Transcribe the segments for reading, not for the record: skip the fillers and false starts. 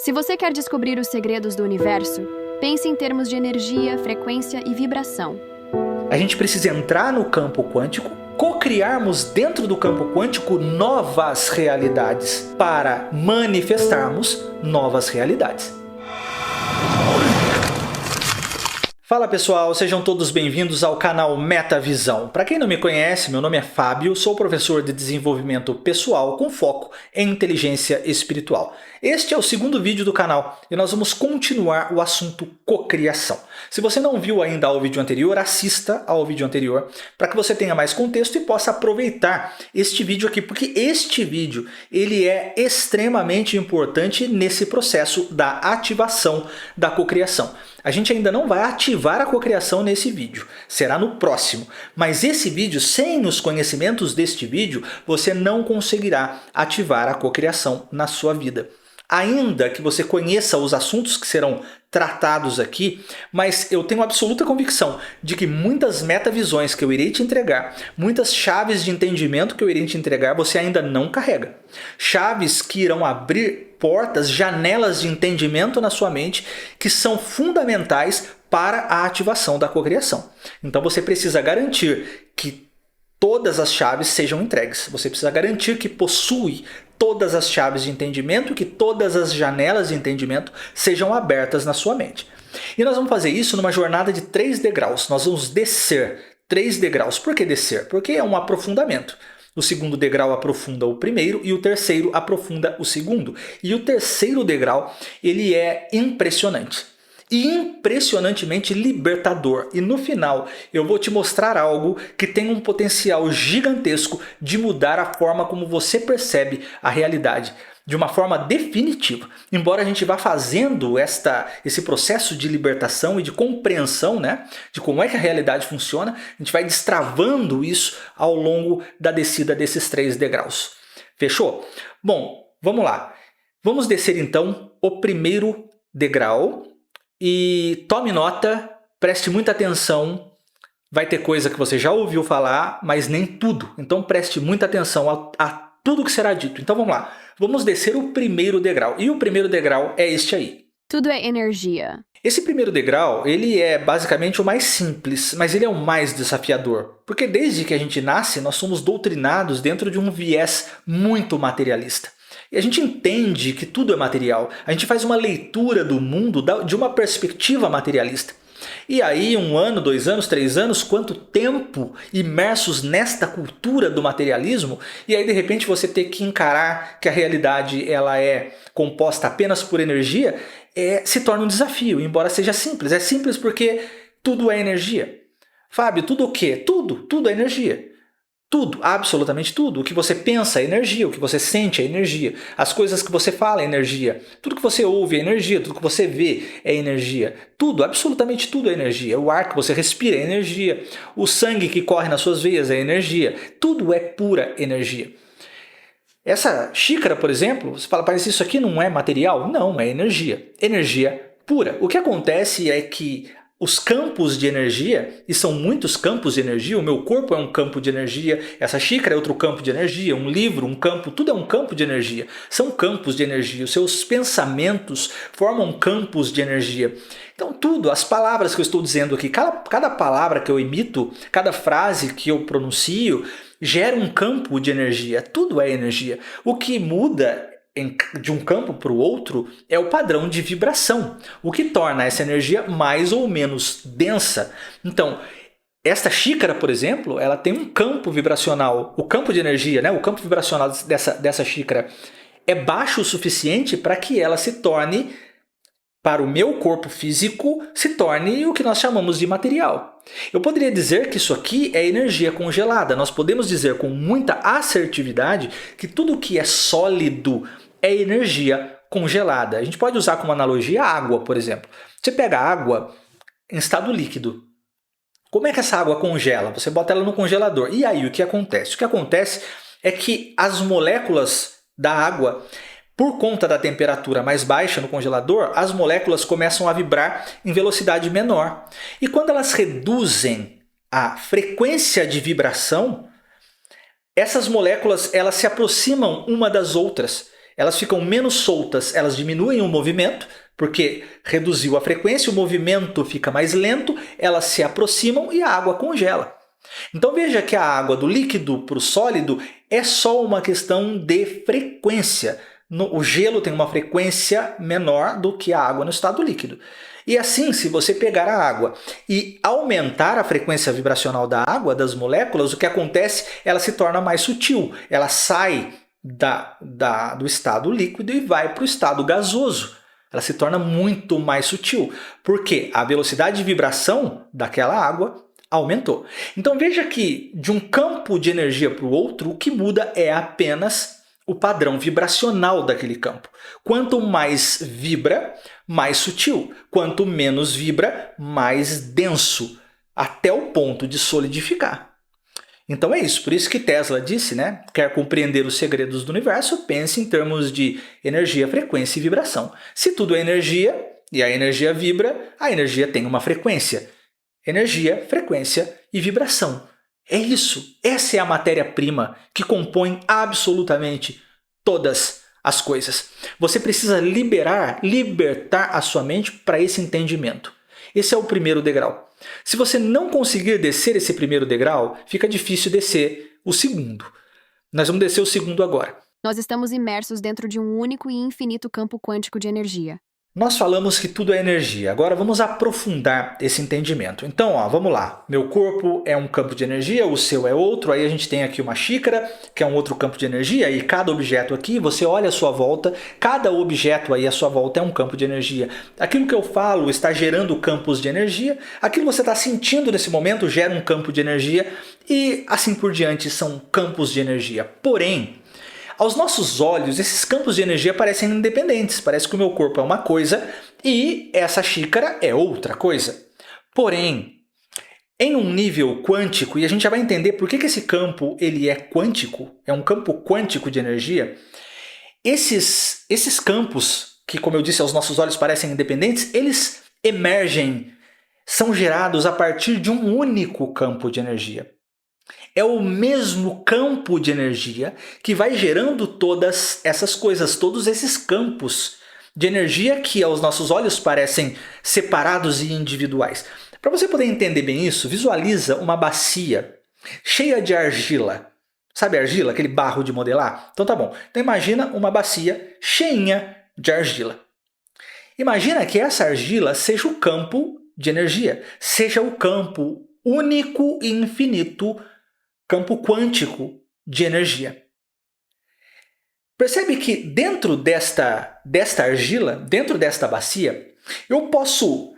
Se você quer descobrir os segredos do universo, pense em termos de energia, frequência e vibração. A gente precisa entrar no campo quântico, co-criarmos dentro do campo quântico novas realidades para manifestarmos novas realidades. Fala pessoal, sejam todos bem-vindos ao canal Metavisão. Para quem não me conhece, meu nome é Fábio, sou professor de desenvolvimento pessoal com foco em inteligência espiritual. Este é o segundo vídeo do canal e nós vamos continuar o assunto cocriação. Se você não viu ainda o vídeo anterior, assista ao vídeo anterior para que você tenha mais contexto e possa aproveitar este vídeo aqui, porque este vídeo ele é extremamente importante nesse processo da ativação da cocriação. A gente ainda não vai ativar a cocriação nesse vídeo, será no próximo. Mas esse vídeo, sem os conhecimentos deste vídeo, você não conseguirá ativar a cocriação na sua vida. Ainda que você conheça os assuntos que serão tratados aqui, mas eu tenho absoluta convicção de que muitas metavisões que eu irei te entregar, muitas chaves de entendimento que eu irei te entregar, você ainda não carrega. Chaves que irão abrir portas, janelas de entendimento na sua mente que são fundamentais para a ativação da cocriação. Então você precisa garantir que todas as chaves sejam entregues. Você precisa garantir que possui todas as chaves de entendimento e que todas as janelas de entendimento sejam abertas na sua mente. E nós vamos fazer isso numa jornada de 3 degraus. Nós vamos descer 3 degraus. Por que descer? Porque é um aprofundamento. O segundo degrau aprofunda o primeiro e o terceiro aprofunda o segundo. E o terceiro degrau ele é impressionante. E impressionantemente libertador. E no final eu vou te mostrar algo que tem um potencial gigantesco de mudar a forma como você percebe a realidade de uma forma definitiva. Embora a gente vá fazendo esse processo de libertação e de compreensão, né, de como é que a realidade funciona, a gente vai destravando isso ao longo da descida desses 3 degraus. Fechou? Bom, vamos lá. Vamos descer então o primeiro degrau. E tome nota, preste muita atenção, vai ter coisa que você já ouviu falar, mas nem tudo. Então preste muita atenção a tudo que será dito. Então vamos lá, vamos descer o primeiro degrau. E o primeiro degrau é este aí. Tudo é energia. Esse primeiro degrau, ele é basicamente o mais simples, mas ele é o mais desafiador. Porque desde que a gente nasce, nós somos doutrinados dentro de um viés muito materialista. E a gente entende que tudo é material. A gente faz uma leitura do mundo de uma perspectiva materialista. E aí 1 ano, 2 anos, 3 anos, quanto tempo imersos nesta cultura do materialismo, e aí de repente você ter que encarar que a realidade ela é composta apenas por energia, se torna um desafio, embora seja simples. É simples porque tudo é energia. Fábio, tudo o quê? Tudo é energia. Tudo, absolutamente tudo. O que você pensa é energia, o que você sente é energia. As coisas que você fala é energia. Tudo que você ouve é energia, tudo que você vê é energia. Tudo, absolutamente tudo é energia. O ar que você respira é energia. O sangue que corre nas suas veias é energia. Tudo é pura energia. Essa xícara, por exemplo, você fala, parece isso aqui não é material? Não, é energia. Energia pura. O que acontece é que os campos de energia, e são muitos campos de energia, o meu corpo é um campo de energia, essa xícara é outro campo de energia, um livro, um campo, tudo é um campo de energia. São campos de energia, os seus pensamentos formam campos de energia. Então tudo, as palavras que eu estou dizendo aqui, cada palavra que eu emito, cada frase que eu pronuncio, gera um campo de energia, tudo é energia. O que muda de um campo para o outro é o padrão de vibração, o que torna essa energia mais ou menos densa. Então, esta xícara, por exemplo, ela tem um campo vibracional, o campo de energia, né? O campo vibracional dessa xícara é baixo o suficiente para que ela se torne, para o meu corpo físico, se torne o que nós chamamos de material. Eu poderia dizer que isso aqui é energia congelada. Nós podemos dizer com muita assertividade que tudo que é sólido é energia congelada. A gente pode usar como analogia a água, por exemplo. Você pega a água em estado líquido. Como é que essa água congela? Você bota ela no congelador. E aí o que acontece? O que acontece é que as moléculas da água, por conta da temperatura mais baixa no congelador, as moléculas começam a vibrar em velocidade menor. E quando elas reduzem a frequência de vibração, essas moléculas elas se aproximam uma das outras. elas ficam menos soltas, elas diminuem o movimento, porque reduziu a frequência, o movimento fica mais lento, elas se aproximam e a água congela. Então veja que a água do líquido para o sólido é só uma questão de frequência. O gelo tem uma frequência menor do que a água no estado líquido. E assim, se você pegar a água e aumentar a frequência vibracional da água, das moléculas, o que acontece? Ela se torna mais sutil, ela sai do estado líquido e vai para o estado gasoso. Ela se torna muito mais sutil, porque a velocidade de vibração daquela água aumentou. Então veja que de um campo de energia para o outro, o que muda é apenas o padrão vibracional daquele campo. Quanto mais vibra, mais sutil. Quanto menos vibra, mais denso, até o ponto de solidificar. Então é isso, por isso que Tesla disse, né? Quer compreender os segredos do universo, pense em termos de energia, frequência e vibração. Se tudo é energia e a energia vibra, a energia tem uma frequência. Energia, frequência e vibração. É isso, essa é a matéria-prima que compõe absolutamente todas as coisas. Você precisa libertar a sua mente para esse entendimento. Esse é o primeiro degrau. Se você não conseguir descer esse primeiro degrau, fica difícil descer o segundo. Nós vamos descer o segundo agora. Nós estamos imersos dentro de um único e infinito campo quântico de energia. Nós falamos que tudo é energia, agora vamos aprofundar esse entendimento. Então, vamos lá. Meu corpo é um campo de energia, o seu é outro, aí a gente tem aqui uma xícara, que é um outro campo de energia, e cada objeto aqui, você olha à sua volta, cada objeto aí à sua volta é um campo de energia. Aquilo que eu falo está gerando campos de energia, aquilo que você está sentindo nesse momento gera um campo de energia, e assim por diante são campos de energia. Porém, aos nossos olhos, esses campos de energia parecem independentes. Parece que o meu corpo é uma coisa e essa xícara é outra coisa. Porém, em um nível quântico, e a gente já vai entender por que esse campo ele é quântico, é um campo quântico de energia, esses campos, que como eu disse, aos nossos olhos parecem independentes, eles emergem, são gerados a partir de um único campo de energia. É o mesmo campo de energia que vai gerando todas essas coisas, todos esses campos de energia que aos nossos olhos parecem separados e individuais. Para você poder entender bem isso, visualiza uma bacia cheia de argila. Sabe argila? Aquele barro de modelar? Então tá bom. Então imagina uma bacia cheinha de argila. Imagina que essa argila seja o campo de energia, seja o campo único e infinito, campo quântico de energia. Percebe que dentro desta argila, dentro desta bacia, eu posso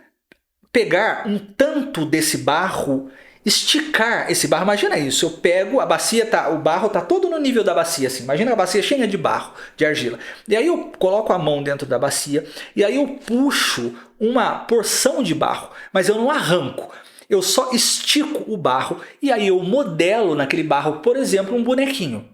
pegar um tanto desse barro, esticar esse barro. Imagina isso, eu pego a bacia, o barro está todo no nível da bacia, assim. Imagina a bacia cheia de barro, de argila. E aí eu coloco a mão dentro da bacia e aí eu puxo uma porção de barro, mas eu não arranco. Eu só estico o barro e aí eu modelo naquele barro, por exemplo, um bonequinho.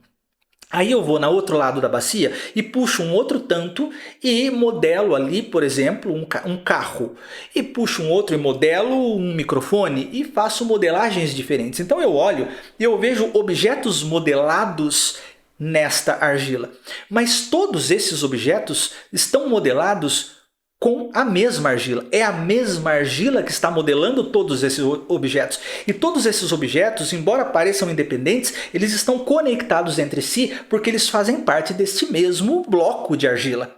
Aí eu vou no outro lado da bacia e puxo um outro tanto e modelo ali, por exemplo, um carro. E puxo um outro e modelo um microfone e faço modelagens diferentes. Então eu olho e eu vejo objetos modelados nesta argila. Mas todos esses objetos estão modelados com a mesma argila. É a mesma argila que está modelando todos esses objetos. E todos esses objetos, embora pareçam independentes, eles estão conectados entre si porque eles fazem parte deste mesmo bloco de argila.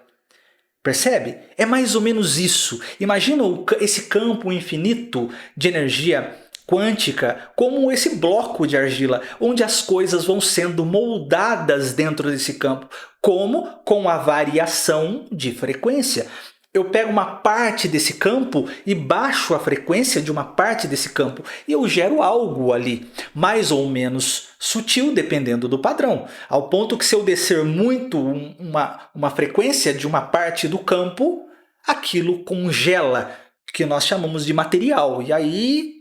Percebe? É mais ou menos isso. Imagina esse campo infinito de energia quântica como esse bloco de argila, onde as coisas vão sendo moldadas dentro desse campo. Como? Com a variação de frequência. Eu pego uma parte desse campo e baixo a frequência de uma parte desse campo e eu gero algo ali, mais ou menos sutil, dependendo do padrão. Ao ponto que se eu descer muito uma frequência de uma parte do campo, aquilo congela, que nós chamamos de material. E aí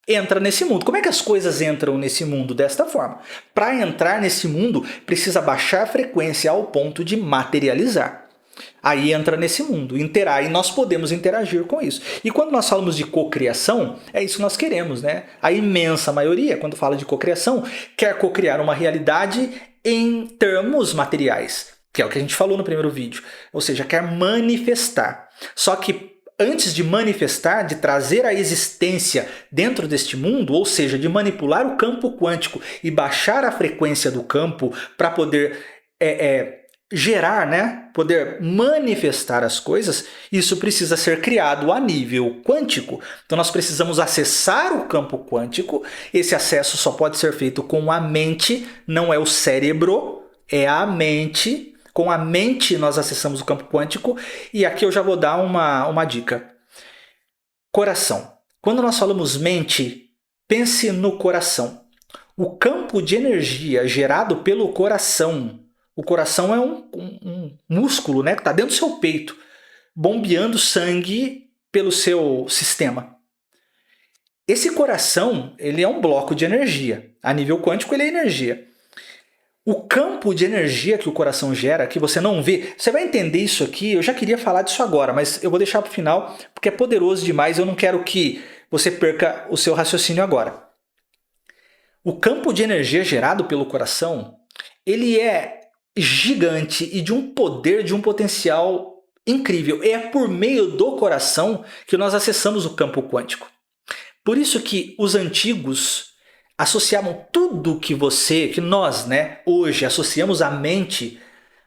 entra nesse mundo. Como é que as coisas entram nesse mundo desta forma? Para entrar nesse mundo, precisa baixar a frequência ao ponto de materializar. Aí entra nesse mundo, e nós podemos interagir com isso. E quando nós falamos de cocriação, é isso que nós queremos, né? A imensa maioria, quando fala de cocriação, quer cocriar uma realidade em termos materiais. que é o que a gente falou no primeiro vídeo. Ou seja, quer manifestar. Só que antes de manifestar, de trazer a existência dentro deste mundo, ou seja, de manipular o campo quântico e baixar a frequência do campo para poder gerar, né? Poder manifestar as coisas, isso precisa ser criado a nível quântico. Então nós precisamos acessar o campo quântico. Esse acesso só pode ser feito com a mente, não é o cérebro, é a mente. Com a mente nós acessamos o campo quântico. E aqui eu já vou dar uma dica. Coração. Quando nós falamos mente, pense no coração. O campo de energia gerado pelo coração. O coração é um músculo, né, que está dentro do seu peito, bombeando sangue pelo seu sistema. Esse coração, ele é um bloco de energia. A nível quântico, ele é energia. O campo de energia que o coração gera, que você não vê, você vai entender isso aqui, eu já queria falar disso agora, mas eu vou deixar para o final, porque é poderoso demais, eu não quero que você perca o seu raciocínio agora. O campo de energia gerado pelo coração, ele é gigante e de um poder, de um potencial incrível. É por meio do coração que nós acessamos o campo quântico. Por isso que os antigos associavam tudo que nós, né, hoje associamos à mente,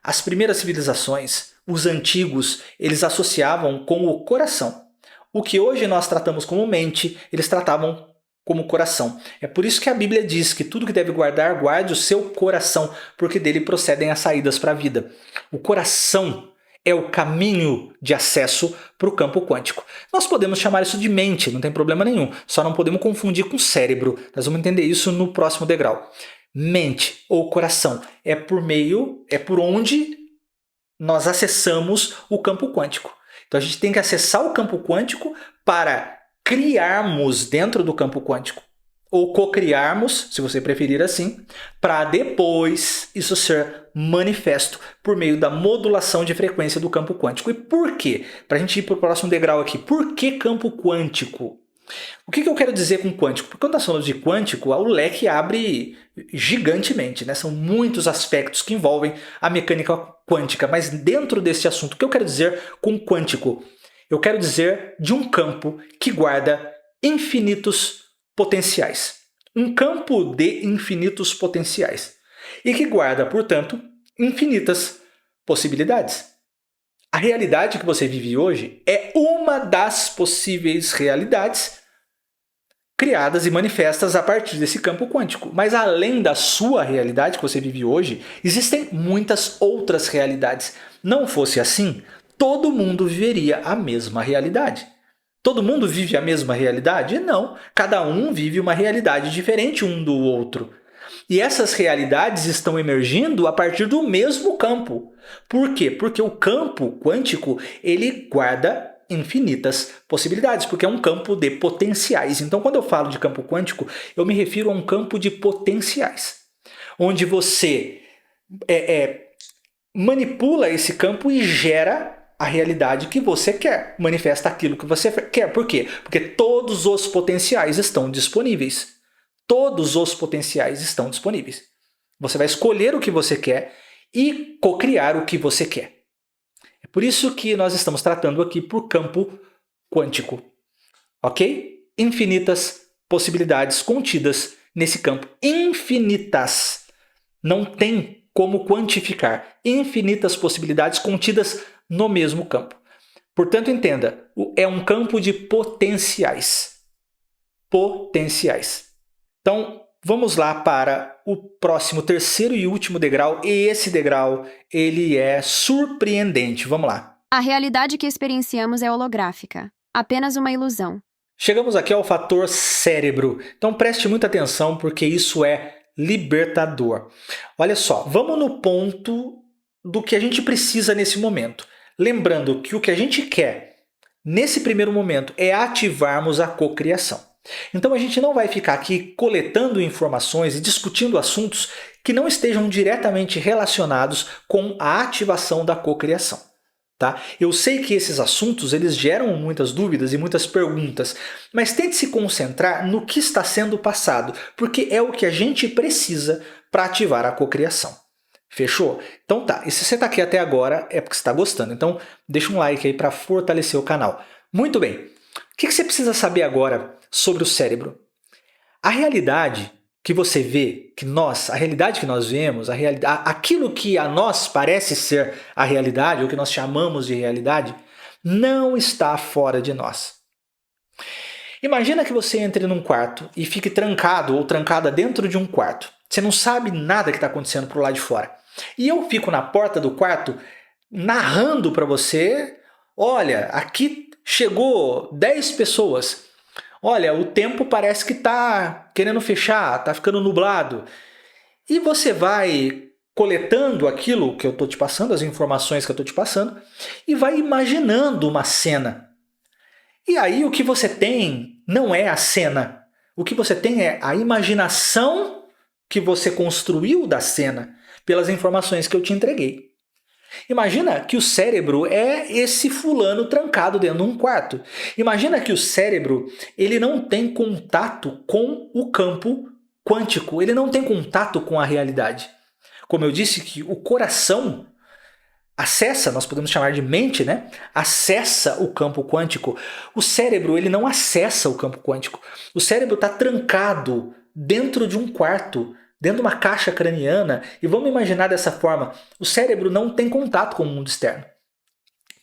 as primeiras civilizações, os antigos, eles associavam com o coração. O que hoje nós tratamos como mente, eles tratavam como coração. É por isso que a Bíblia diz que tudo que deve guardar, guarde o seu coração, porque dele procedem as saídas para a vida. O coração é o caminho de acesso para o campo quântico. Nós podemos chamar isso de mente, não tem problema nenhum. Só não podemos confundir com cérebro. Nós vamos entender isso no próximo degrau. Mente ou coração é por onde nós acessamos o campo quântico. Então a gente tem que acessar o campo quântico para criarmos dentro do campo quântico, ou co-criarmos, se você preferir assim, para depois isso ser manifesto por meio da modulação de frequência do campo quântico. E por quê? Para a gente ir para o próximo degrau aqui. Por que campo quântico? O que eu quero dizer com quântico? Porque quando nós falamos de quântico, o leque abre gigantemente, né? São muitos aspectos que envolvem a mecânica quântica. Mas dentro desse assunto, o que eu quero dizer com quântico? Eu quero dizer de um campo que guarda infinitos potenciais. Um campo de infinitos potenciais. E que guarda, portanto, infinitas possibilidades. A realidade que você vive hoje é uma das possíveis realidades criadas e manifestas a partir desse campo quântico. Mas além da sua realidade que você vive hoje, existem muitas outras realidades. Não fosse assim, todo mundo viveria a mesma realidade. Todo mundo vive a mesma realidade? Não. Cada um vive uma realidade diferente um do outro. E essas realidades estão emergindo a partir do mesmo campo. Por quê? Porque o campo quântico, ele guarda infinitas possibilidades, porque é um campo de potenciais. Então, quando eu falo de campo quântico, eu me refiro a um campo de potenciais, onde você manipula esse campo e gera a realidade que você quer, manifesta aquilo que você quer. Por quê? Porque todos os potenciais estão disponíveis. Todos os potenciais estão disponíveis. Você vai escolher o que você quer e co-criar o que você quer. É por isso que nós estamos tratando aqui por campo quântico. Ok? Infinitas possibilidades contidas nesse campo. Infinitas. Não tem como quantificar. Infinitas possibilidades contidas no mesmo campo. Portanto, entenda, é um campo de potenciais. Potenciais. Então, vamos lá para o próximo, terceiro e último degrau. E esse degrau, ele é surpreendente. Vamos lá. A realidade que experienciamos é holográfica, apenas uma ilusão. Chegamos aqui ao fator cérebro. Então, preste muita atenção, porque isso é libertador. Olha só, vamos no ponto do que a gente precisa nesse momento. Lembrando que o que a gente quer nesse primeiro momento é ativarmos a cocriação. Então a gente não vai ficar aqui coletando informações e discutindo assuntos que não estejam diretamente relacionados com a ativação da cocriação. Tá? Eu sei que esses assuntos eles geram muitas dúvidas e muitas perguntas, mas tente se concentrar no que está sendo passado, porque é o que a gente precisa para ativar a cocriação. Fechou? Então tá, e se você está aqui até agora é porque você está gostando. Então deixa um like aí para fortalecer o canal. Muito bem, o que você precisa saber agora sobre o cérebro? A realidade que você vê, a realidade que nós vemos, aquilo que a nós parece ser a realidade, ou que nós chamamos de realidade, não está fora de nós. Imagina que você entre num quarto e fique trancado ou trancada dentro de um quarto. Você não sabe nada que está acontecendo pro lado de fora. E eu fico na porta do quarto narrando para você, olha, aqui chegou 10 pessoas. Olha, o tempo parece que está querendo fechar, está ficando nublado. E você vai coletando aquilo que eu estou te passando, as informações que eu estou te passando, e vai imaginando uma cena. E aí o que você tem não é a cena. O que você tem é a imaginação que você construiu da cena pelas informações que eu te entreguei. Imagina que o cérebro é esse fulano trancado dentro de um quarto. Imagina que o cérebro ele não tem contato com o campo quântico, ele não tem contato com a realidade. Como eu disse que o coração acessa, nós podemos chamar de mente, né? Acessa o campo quântico. O cérebro ele não acessa o campo quântico. O cérebro está trancado dentro de um quarto, dentro de uma caixa craniana, e vamos imaginar dessa forma, o cérebro não tem contato com o mundo externo.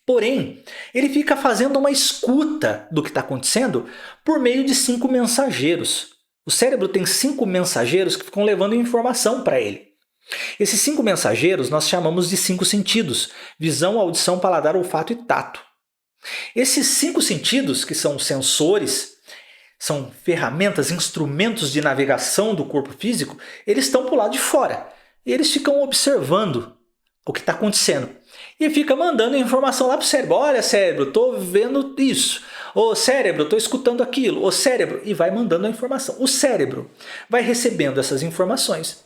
Porém, ele fica fazendo uma escuta do que está acontecendo por meio de 5 mensageiros. O cérebro tem 5 mensageiros que ficam levando informação para ele. Esses 5 mensageiros nós chamamos de 5 sentidos: visão, audição, paladar, olfato e tato. Esses 5 sentidos, que são sensores, são ferramentas, instrumentos de navegação do corpo físico, eles estão para o lado de fora. E eles ficam observando o que está acontecendo. E fica mandando informação lá para o cérebro. Olha, cérebro, estou vendo isso. Ô, cérebro, estou escutando aquilo. Ô, cérebro, e vai mandando a informação. O cérebro vai recebendo essas informações.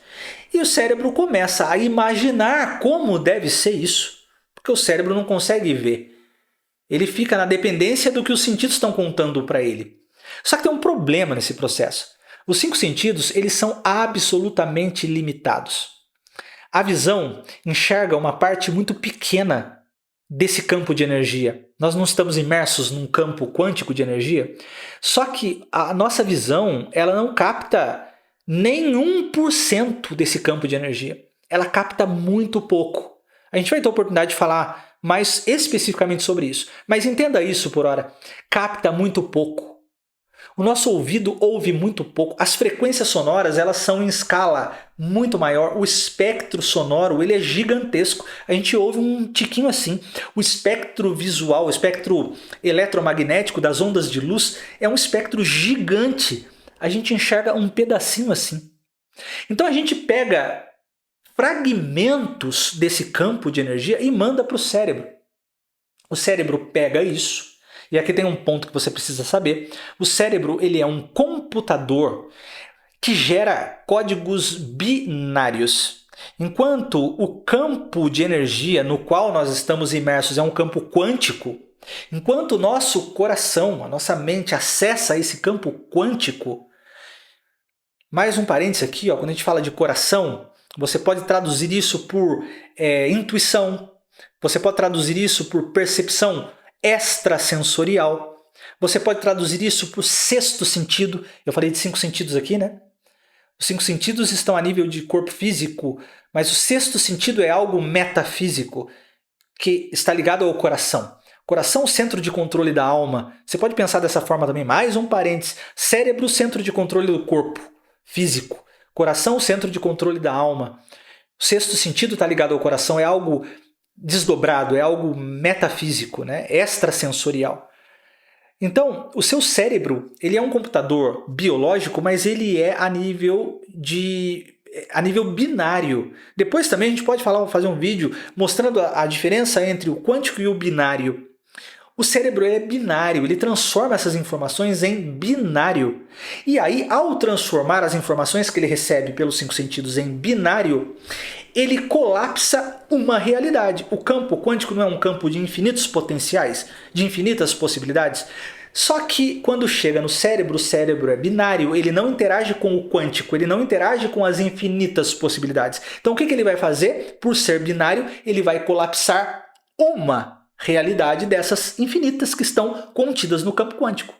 E o cérebro começa a imaginar como deve ser isso. Porque o cérebro não consegue ver. Ele fica na dependência do que os sentidos estão contando para ele. Só que tem um problema nesse processo. Os 5 sentidos eles são absolutamente limitados. A visão enxerga uma parte muito pequena desse campo de energia. Nós não estamos imersos num campo quântico de energia, só que a nossa visão ela não capta nem 1% desse campo de energia. Ela capta muito pouco. A gente vai ter a oportunidade de falar mais especificamente sobre isso. Mas entenda isso por hora. Capta muito pouco. O nosso ouvido ouve muito pouco. As frequências sonoras elas são em escala muito maior. O espectro sonoro ele é gigantesco. A gente ouve um tiquinho assim. O espectro visual, o espectro eletromagnético das ondas de luz é um espectro gigante. A gente enxerga um pedacinho assim. Então a gente pega fragmentos desse campo de energia e manda para o cérebro. O cérebro pega isso. E aqui tem um ponto que você precisa saber. O cérebro ele é um computador que gera códigos binários. Enquanto o campo de energia no qual nós estamos imersos é um campo quântico, enquanto o nosso coração, a nossa mente acessa esse campo quântico, mais um parênteses aqui, ó, quando a gente fala de coração, você pode traduzir isso por intuição, você pode traduzir isso por percepção extrasensorial, você pode traduzir isso por sexto sentido. Eu falei de 5 sentidos aqui, né? Os 5 sentidos estão a nível de corpo físico, mas o sexto sentido é algo metafísico que está ligado ao coração. Coração, o centro de controle da alma. Você pode pensar dessa forma também. Mais um parênteses. Cérebro, centro de controle do corpo físico. Coração, o centro de controle da alma. O sexto sentido está ligado ao coração. É algo desdobrado, é algo metafísico, né? Extrasensorial. Então, o seu cérebro ele é um computador biológico, mas ele é a nível binário. Depois também a gente pode fazer um vídeo mostrando a diferença entre o quântico e o binário. O cérebro é binário, ele transforma essas informações em binário. E aí, ao transformar as informações que ele recebe pelos 5 sentidos em binário, ele colapsa uma realidade. O campo quântico não é um campo de infinitos potenciais, de infinitas possibilidades? Só que quando chega no cérebro, o cérebro é binário, ele não interage com o quântico, ele não interage com as infinitas possibilidades. Então o que ele vai fazer? Por ser binário, ele vai colapsar uma realidade dessas infinitas que estão contidas no campo quântico.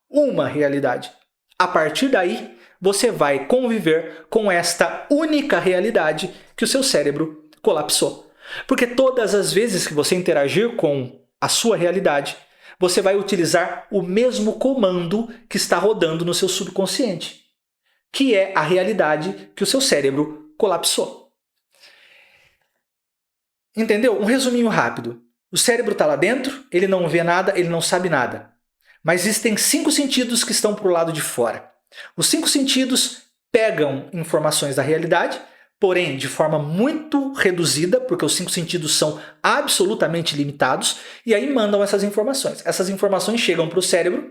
Uma realidade. A partir daí, você vai conviver com esta única realidade que o seu cérebro colapsou. Porque todas as vezes que você interagir com a sua realidade, você vai utilizar o mesmo comando que está rodando no seu subconsciente, que é a realidade que o seu cérebro colapsou. Entendeu? Um resuminho rápido. O cérebro está lá dentro, ele não vê nada, ele não sabe nada. Mas existem 5 sentidos que estão para o lado de fora. Os 5 sentidos pegam informações da realidade, porém de forma muito reduzida, porque os 5 sentidos são absolutamente limitados, e aí mandam essas informações. Essas informações chegam para o cérebro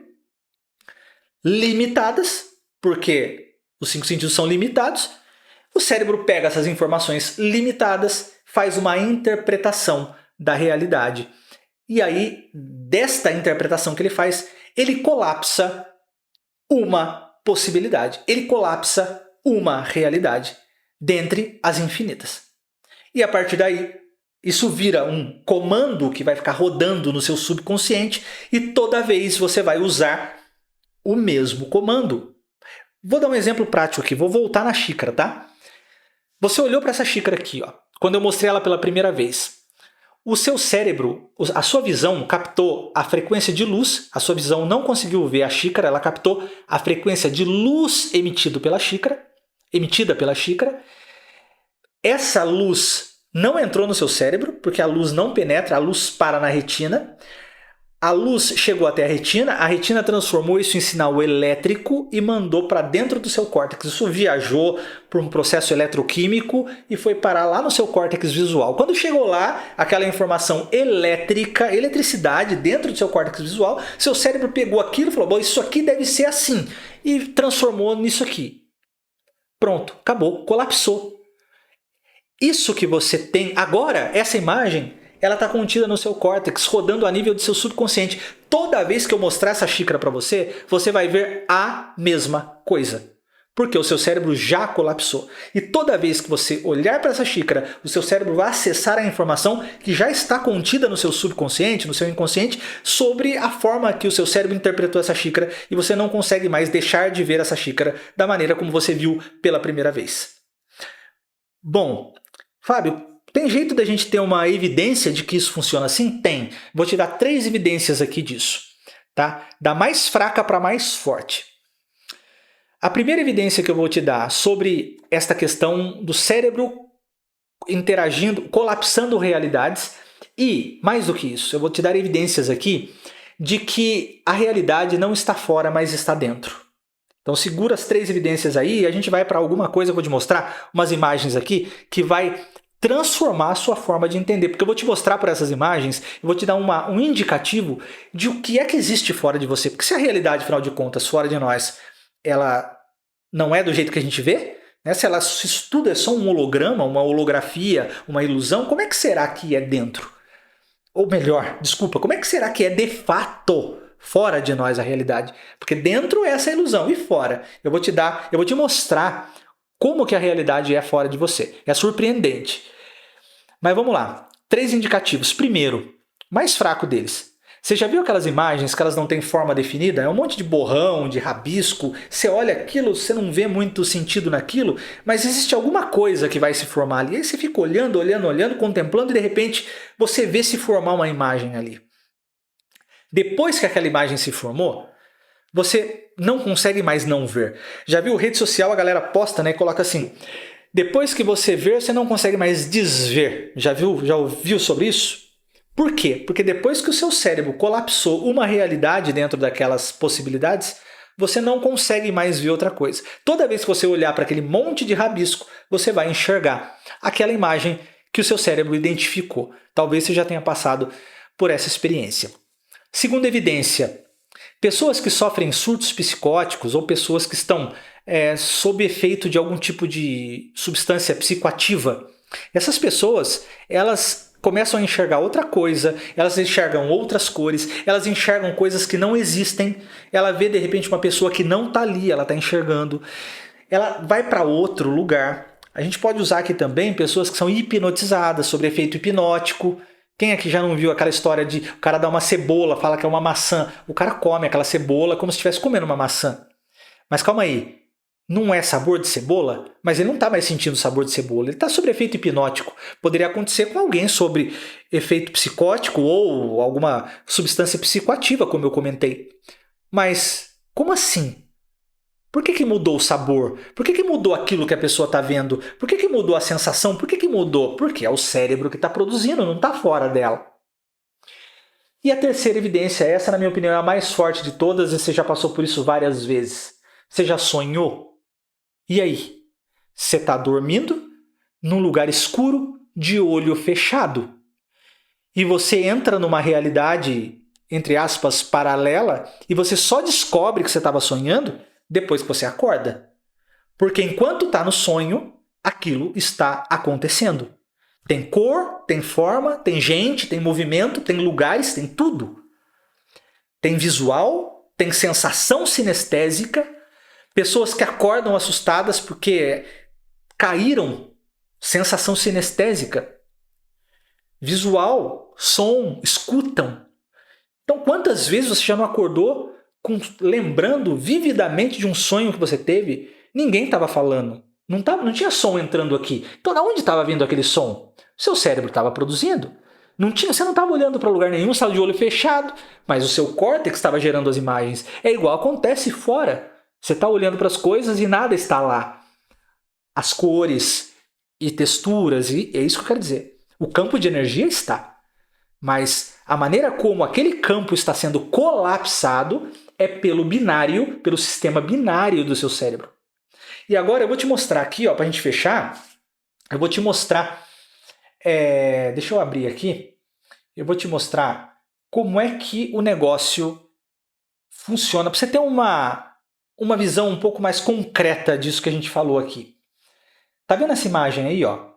limitadas, porque os 5 sentidos são limitados. O cérebro pega essas informações limitadas, faz uma interpretação da realidade. E aí, desta interpretação que ele faz, ele colapsa uma possibilidade. Ele colapsa uma realidade dentre as infinitas. E a partir daí, isso vira um comando que vai ficar rodando no seu subconsciente e toda vez você vai usar o mesmo comando. Vou dar um exemplo prático aqui, vou voltar na xícara, tá? Você olhou para essa xícara aqui, ó, quando eu mostrei ela pela primeira vez. O seu cérebro, a sua visão captou a frequência de luz, a sua visão não conseguiu ver a xícara, ela captou a frequência de luz emitida pela xícara. Essa luz não entrou no seu cérebro, porque a luz não penetra, a luz para na retina. A luz chegou até a retina transformou isso em sinal elétrico e mandou para dentro do seu córtex. Isso viajou por um processo eletroquímico e foi parar lá no seu córtex visual. Quando chegou lá, aquela informação elétrica, eletricidade dentro do seu córtex visual, seu cérebro pegou aquilo e falou, bom, isso aqui deve ser assim, e transformou nisso aqui. Pronto, acabou, colapsou. Isso que você tem agora, essa imagem, ela está contida no seu córtex, rodando a nível do seu subconsciente. Toda vez que eu mostrar essa xícara para você, você vai ver a mesma coisa. Porque o seu cérebro já colapsou. E toda vez que você olhar para essa xícara, o seu cérebro vai acessar a informação que já está contida no seu subconsciente, no seu inconsciente, sobre a forma que o seu cérebro interpretou essa xícara e você não consegue mais deixar de ver essa xícara da maneira como você viu pela primeira vez. Bom, Fábio, tem jeito da gente ter uma evidência de que isso funciona assim? Tem. Vou te dar 3 evidências aqui disso, tá? Da mais fraca para a mais forte. A primeira evidência que eu vou te dar sobre esta questão do cérebro interagindo, colapsando realidades e, mais do que isso, eu vou te dar evidências aqui de que a realidade não está fora, mas está dentro. Então segura as 3 evidências aí e a gente vai para alguma coisa, eu vou te mostrar umas imagens aqui que vai transformar a sua forma de entender, porque eu vou te mostrar por essas imagens, eu vou te dar um indicativo de o que é que existe fora de você, porque se a realidade, afinal de contas, fora de nós, ela não é do jeito que a gente vê, né? Se ela se estuda é só um holograma, uma holografia, uma ilusão, como é que será que é dentro? Ou melhor, desculpa, como é que será que é de fato fora de nós a realidade? Porque dentro é essa ilusão e fora eu vou te mostrar como que a realidade é fora de você. É surpreendente. Mas vamos lá. 3 indicativos. Primeiro, mais fraco deles. Você já viu aquelas imagens que elas não têm forma definida? É um monte de borrão, de rabisco. Você olha aquilo, você não vê muito sentido naquilo, mas existe alguma coisa que vai se formar ali. Aí você fica olhando, contemplando e de repente você vê se formar uma imagem ali. Depois que aquela imagem se formou, você não consegue mais não ver. Já viu rede social, a galera posta, né, e coloca assim, depois que você ver, você não consegue mais desver. Já ouviu sobre isso? Por quê? Porque depois que o seu cérebro colapsou uma realidade dentro daquelas possibilidades, você não consegue mais ver outra coisa. Toda vez que você olhar para aquele monte de rabisco, você vai enxergar aquela imagem que o seu cérebro identificou. Talvez você já tenha passado por essa experiência. Segunda evidência, pessoas que sofrem surtos psicóticos ou pessoas que estão sob efeito de algum tipo de substância psicoativa, essas pessoas, elas começam a enxergar outra coisa, elas enxergam outras cores, elas enxergam coisas que não existem. Ela vê de repente uma pessoa que não está ali, ela está enxergando. Ela vai para outro lugar. A gente pode usar aqui também pessoas que são hipnotizadas, sobre efeito hipnótico. Quem aqui já não viu aquela história de o cara dá uma cebola, fala que é uma maçã, o cara come aquela cebola como se estivesse comendo uma maçã. Mas calma aí, não é sabor de cebola? Mas ele não está mais sentindo o sabor de cebola, ele está sob efeito hipnótico. Poderia acontecer com alguém sobre efeito psicótico ou alguma substância psicoativa, como eu comentei. Mas como assim? Por que mudou o sabor? Por que mudou aquilo que a pessoa está vendo? Por que mudou a sensação? Por que mudou? Porque é o cérebro que está produzindo, não está fora dela. E a terceira evidência, essa na minha opinião é a mais forte de todas e você já passou por isso várias vezes. Você já sonhou? E aí? Você está dormindo num lugar escuro, de olho fechado. E você entra numa realidade, entre aspas, paralela e você só descobre que você estava sonhando depois que você acorda. Porque enquanto está no sonho, aquilo está acontecendo. Tem cor, tem forma, tem gente, tem movimento, tem lugares, tem tudo. Tem visual, tem sensação sinestésica, pessoas que acordam assustadas porque caíram, sensação sinestésica. Visual, som, escutam. Então quantas vezes você já não acordou lembrando vividamente de um sonho que você teve? Ninguém estava falando. Não tinha som entrando aqui. Então de onde estava vindo aquele som? Seu cérebro estava produzindo. Você não estava olhando para lugar nenhum, estava de olho fechado, mas o seu córtex estava gerando as imagens. É igual acontece fora. Você está olhando para as coisas e nada está lá. As cores e texturas, e é isso que eu quero dizer. O campo de energia está. Mas a maneira como aquele campo está sendo colapsado é pelo binário, pelo sistema binário do seu cérebro. E agora eu vou te mostrar aqui, para a gente fechar, eu vou te mostrar, deixa eu abrir aqui, eu vou te mostrar como é que o negócio funciona, para você ter uma visão um pouco mais concreta disso que a gente falou aqui. Tá vendo essa imagem aí, ó?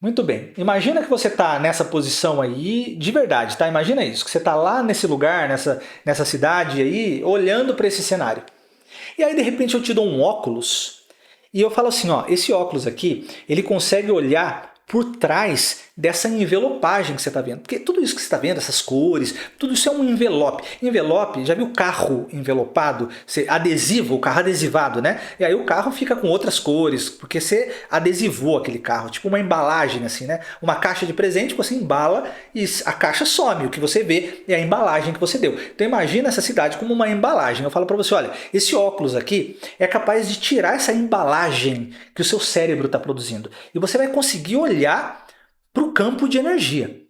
Muito bem. Imagina que você está nessa posição aí, de verdade, tá? Imagina isso, que você está lá nesse lugar, nessa cidade aí, olhando para esse cenário. E aí, de repente, eu te dou um óculos e eu falo assim, ó, esse óculos aqui, ele consegue olhar por trás dessa envelopagem que você está vendo. Porque tudo isso que você está vendo, essas cores, tudo isso é um envelope. Envelope, já viu carro envelopado? Adesivo, o carro adesivado, né? E aí o carro fica com outras cores, porque você adesivou aquele carro. Tipo uma embalagem assim, né? Uma caixa de presente, você embala e a caixa some. O que você vê é a embalagem que você deu. Então imagina essa cidade como uma embalagem. Eu falo para você, olha, esse óculos aqui é capaz de tirar essa embalagem que o seu cérebro está produzindo. E você vai conseguir olhar para o campo de energia.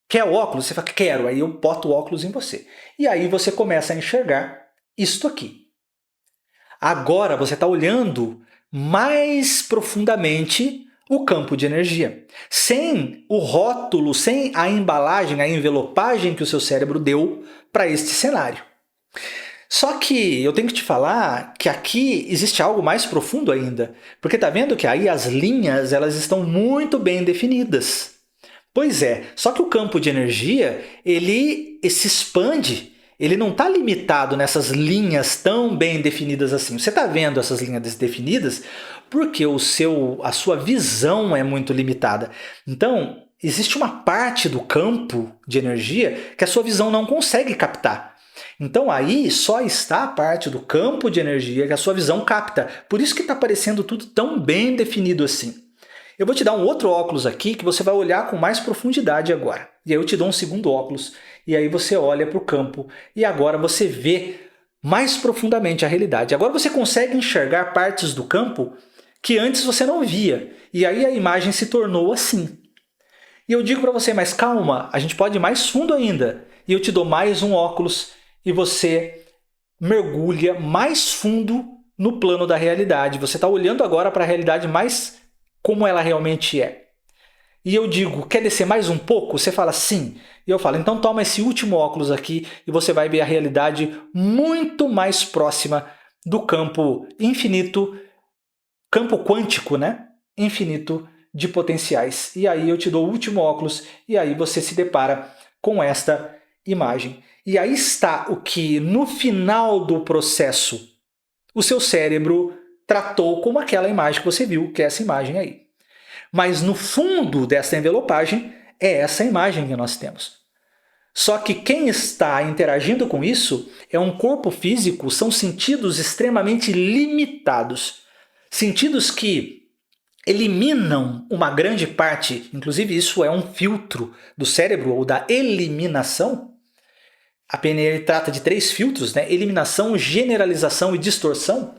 Quer o óculos? Você fala, quero. Aí eu boto o óculos em você. E aí você começa a enxergar isto aqui. Agora você está olhando mais profundamente o campo de energia. Sem o rótulo, sem a embalagem, a envelopagem que o seu cérebro deu para este cenário. Só que eu tenho que te falar que aqui existe algo mais profundo ainda. Porque tá vendo que aí as linhas elas estão muito bem definidas. Pois é, só que o campo de energia ele se expande. Ele não está limitado nessas linhas tão bem definidas assim. Você está vendo essas linhas definidas porque a sua visão é muito limitada. Então, existe uma parte do campo de energia que a sua visão não consegue captar. Então aí só está a parte do campo de energia que a sua visão capta. Por isso que está parecendo tudo tão bem definido assim. Eu vou te dar um outro óculos aqui que você vai olhar com mais profundidade agora. E aí eu te dou um segundo óculos e aí você olha para o campo e agora você vê mais profundamente a realidade. Agora você consegue enxergar partes do campo que antes você não via. E aí a imagem se tornou assim. E eu digo para você, mas calma, a gente pode ir mais fundo ainda. E eu te dou mais um óculos e você mergulha mais fundo no plano da realidade. Você está olhando agora para a realidade mais como ela realmente é. E eu digo, quer descer mais um pouco? Você fala sim. E eu falo, então toma esse último óculos aqui e você vai ver a realidade muito mais próxima do campo infinito, campo quântico, né? Infinito de potenciais. E aí eu te dou o último óculos e aí você se depara com esta imagem. E aí está o que no final do processo o seu cérebro tratou como aquela imagem que você viu, que é essa imagem aí. Mas no fundo dessa envelopagem é essa imagem que nós temos. Só que quem está interagindo com isso é um corpo físico, são sentidos extremamente limitados. Sentidos que eliminam uma grande parte, inclusive isso é um filtro do cérebro ou da eliminação. A PNL trata de 3 filtros, né? Eliminação, generalização e distorção.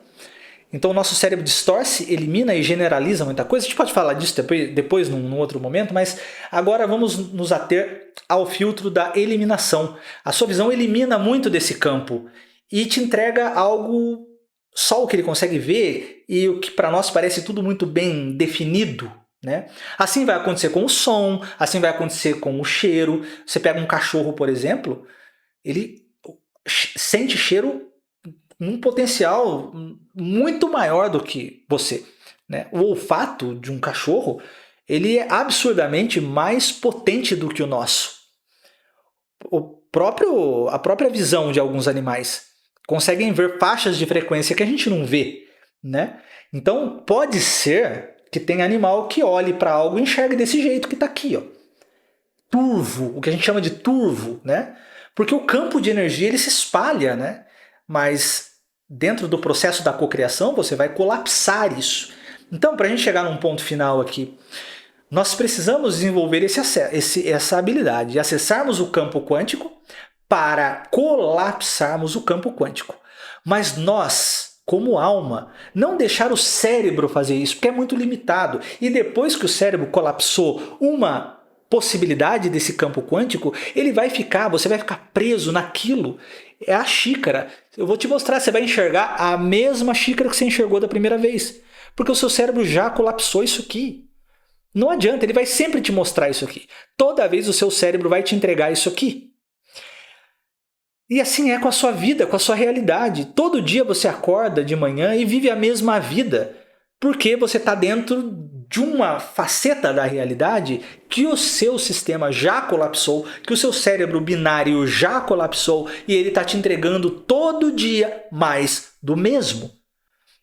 Então o nosso cérebro distorce, elimina e generaliza muita coisa. A gente pode falar disso depois num outro momento, mas agora vamos nos ater ao filtro da eliminação. A sua visão elimina muito desse campo e te entrega algo, só o que ele consegue ver e o que para nós parece tudo muito bem definido. Né? Assim vai acontecer com o som, assim vai acontecer com o cheiro. Você pega um cachorro, por exemplo, ele sente cheiro num potencial muito maior do que você. Né? O olfato de um cachorro ele é absurdamente mais potente do que o nosso. A própria visão de alguns animais conseguem ver faixas de frequência que a gente não vê. Né? Então pode ser que tenha animal que olhe para algo e enxergue desse jeito que está aqui. Ó. Turvo, o que a gente chama de turvo. Né? Porque o campo de energia ele se espalha, né? Mas dentro do processo da cocriação você vai colapsar isso. Então, para a gente chegar num ponto final aqui, nós precisamos desenvolver essa habilidade de acessarmos o campo quântico para colapsarmos o campo quântico. Mas nós, como alma, não deixar o cérebro fazer isso, porque é muito limitado. E depois que o cérebro colapsou uma possibilidade desse campo quântico, você vai ficar preso naquilo. É a xícara. Eu vou te mostrar, você vai enxergar a mesma xícara que você enxergou da primeira vez. Porque o seu cérebro já colapsou isso aqui. Não adianta, ele vai sempre te mostrar isso aqui. Toda vez o seu cérebro vai te entregar isso aqui. E assim é com a sua vida, com a sua realidade. Todo dia você acorda de manhã e vive a mesma vida. Porque você está dentro de uma faceta da realidade que o seu sistema já colapsou, que o seu cérebro binário já colapsou e ele está te entregando todo dia mais do mesmo.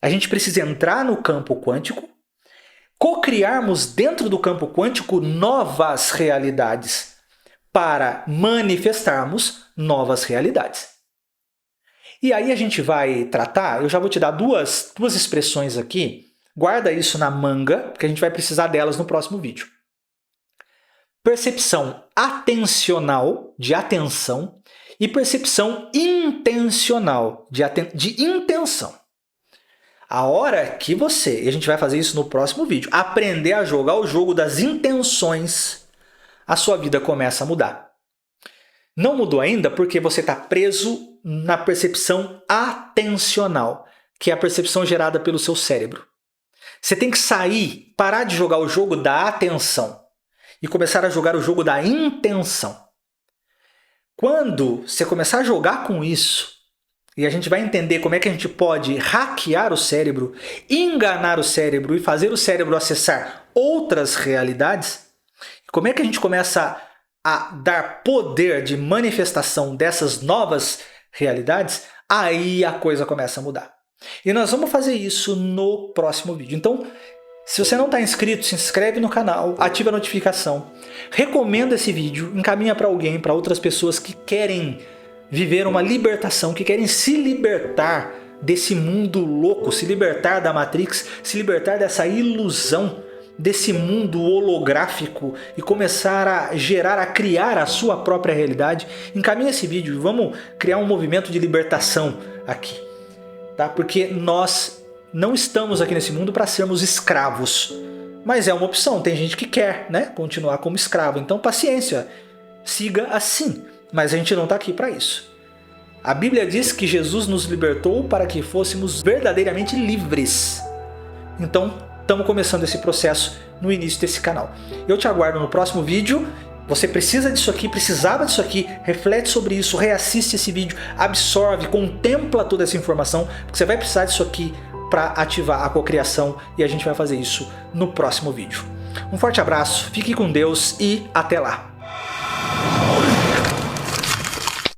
A gente precisa entrar no campo quântico, cocriarmos dentro do campo quântico novas realidades para manifestarmos novas realidades. E aí a gente vai tratar, eu já vou te dar duas expressões aqui. Guarda isso na manga, porque a gente vai precisar delas no próximo vídeo. Percepção atencional, de atenção, e percepção intencional, de intenção. A hora que você, e a gente vai fazer isso no próximo vídeo, aprender a jogar o jogo das intenções, a sua vida começa a mudar. Não mudou ainda porque você está preso na percepção atencional, que é a percepção gerada pelo seu cérebro. Você tem que sair, parar de jogar o jogo da atenção e começar a jogar o jogo da intenção. Quando você começar a jogar com isso, e a gente vai entender como é que a gente pode hackear o cérebro, enganar o cérebro e fazer o cérebro acessar outras realidades, como é que a gente começa a dar poder de manifestação dessas novas realidades, aí a coisa começa a mudar. E nós vamos fazer isso no próximo vídeo. Então, se você não está inscrito, se inscreve no canal, ativa a notificação, recomenda esse vídeo, encaminha para alguém, para outras pessoas que querem viver uma libertação, que querem se libertar desse mundo louco, se libertar da Matrix, se libertar dessa ilusão, desse mundo holográfico e começar a gerar, a criar a sua própria realidade. Encaminha esse vídeo e vamos criar um movimento de libertação aqui. Tá? Porque nós não estamos aqui nesse mundo para sermos escravos, mas é uma opção, tem gente que quer, né, continuar como escravo, então paciência, siga assim, mas a gente não está aqui para isso. A Bíblia diz que Jesus nos libertou para que fôssemos verdadeiramente livres, então estamos começando esse processo no início desse canal. Eu te aguardo no próximo vídeo. Você precisa disso aqui, precisava disso aqui, reflete sobre isso, reassiste esse vídeo, absorve, contempla toda essa informação, porque você vai precisar disso aqui para ativar a cocriação e a gente vai fazer isso no próximo vídeo. Um forte abraço, fique com Deus e até lá!